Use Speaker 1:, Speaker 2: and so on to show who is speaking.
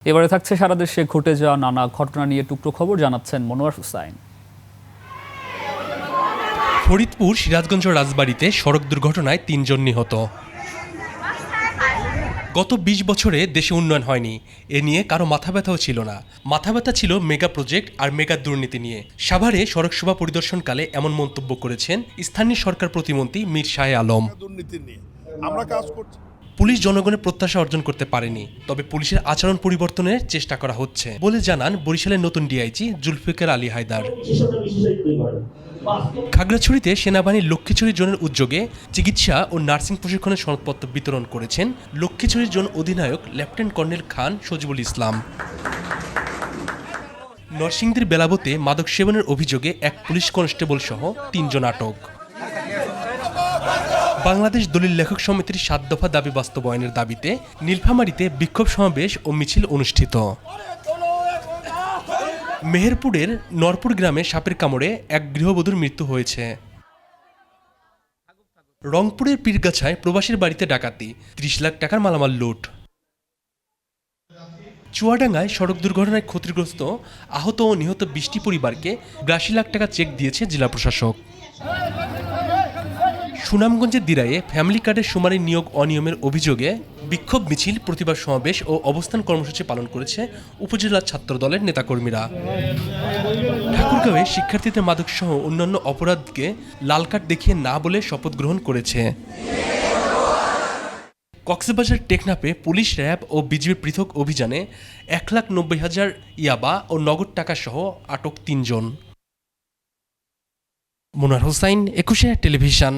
Speaker 1: এবারে থাকছে সারা দেশে ঘটে যাওয়া নানা ঘটনা নিয়ে টুকরো খবর জানাচ্ছেন মনোয়ার হুসাইন।
Speaker 2: ফরিদপুর সিরাজগঞ্জ রাজবাড়ীতে সড়ক দুর্ঘটনায় ৩ জন নিহত। গত ২০ বছরে দেশে উন্নয়ন হয়নি, এ নিয়ে কারো মাথা ব্যথাও ছিল না। মাথা ব্যথা ছিল মেগা প্রজেক্ট আর মেগা দুর্নীতি নিয়ে। সাভারে সড়ক সেবা পরিদর্শনকালে এমন মন্তব্য করেছেন স্থানীয় সরকার প্রতিমন্ত্রী মীর শাহে আলম।
Speaker 3: দুর্নীতি নিয়ে আমরা কাজ করছি।
Speaker 2: পুলিশ জনগণের প্রত্যাশা অর্জন করতে পারেনি, তবে পুলিশের আচরণ পরিবর্তনের চেষ্টা করা হচ্ছে বলে জানান বরিশালের নতুন ডিআইজি জুলফিকার আলী হায়দার। খাগড়াছড়িতে সেনাবাহিনীর লক্ষ্মীছড়ি জোনের উদ্যোগে চিকিৎসা ও নার্সিং প্রশিক্ষণের সনদপত্র বিতরণ করেছেন লক্ষ্মীছড়ি জোন অধিনায়ক লেফটেন্যান্ট কর্নেল খান সজিবুল ইসলাম। নরসিংদীর বেলাবতে মাদক সেবনের অভিযোগে এক পুলিশ কনস্টেবল সহ ৩ জন আটক। বাংলাদেশ দলিল লেখক সমিতির ৭ দফা দাবি বাস্তবায়নের দাবিতে নীলফামারীতে বিক্ষোভ সমাবেশ ও মিছিল অনুষ্ঠিত। মেহেরপুরের নরপুর গ্রামে সাপের কামড়ে এক গৃহবধূর মৃত্যু হয়েছে। রংপুরের পীরগাছায় প্রবাসীর বাড়িতে ডাকাতি, ৩০ লাখ টাকার মালামাল লুট। চুয়াডাঙ্গায় সড়ক দুর্ঘটনায় ক্ষতিগ্রস্ত আহত ও নিহত ২০টি পরিবারকে ৮২ লাখ টাকা চেক দিয়েছে জেলা প্রশাসক। সুনামগঞ্জের দিরাইয়ে ফ্যামিলি কার্ডের শুমারি নিয়োগ অনিয়মের অভিযোগে বিক্ষোভ মিছিল, প্রতিবাদ সমাবেশ ও অবস্থান কর্মসূচি পালন করেছে উপজেলা ছাত্র দলের নেতাকর্মীরা। ঠাকুরগাঁওয়ে শিক্ষার্থীদের মাদকসহ অন্যান্য অপরাধকে লাল কার্ড দেখিয়ে না বলে শপথ গ্রহণ করেছে। কক্সবাজার টেকনাফে পুলিশ, র্যাব ও বিজিবির পৃথক অভিযানে ১,৯০,০০০ ইয়াবা ও নগদ টাকা সহ আটক ৩ জন। মনোয়ার হুসাইন, ২১ টেলিভিশন।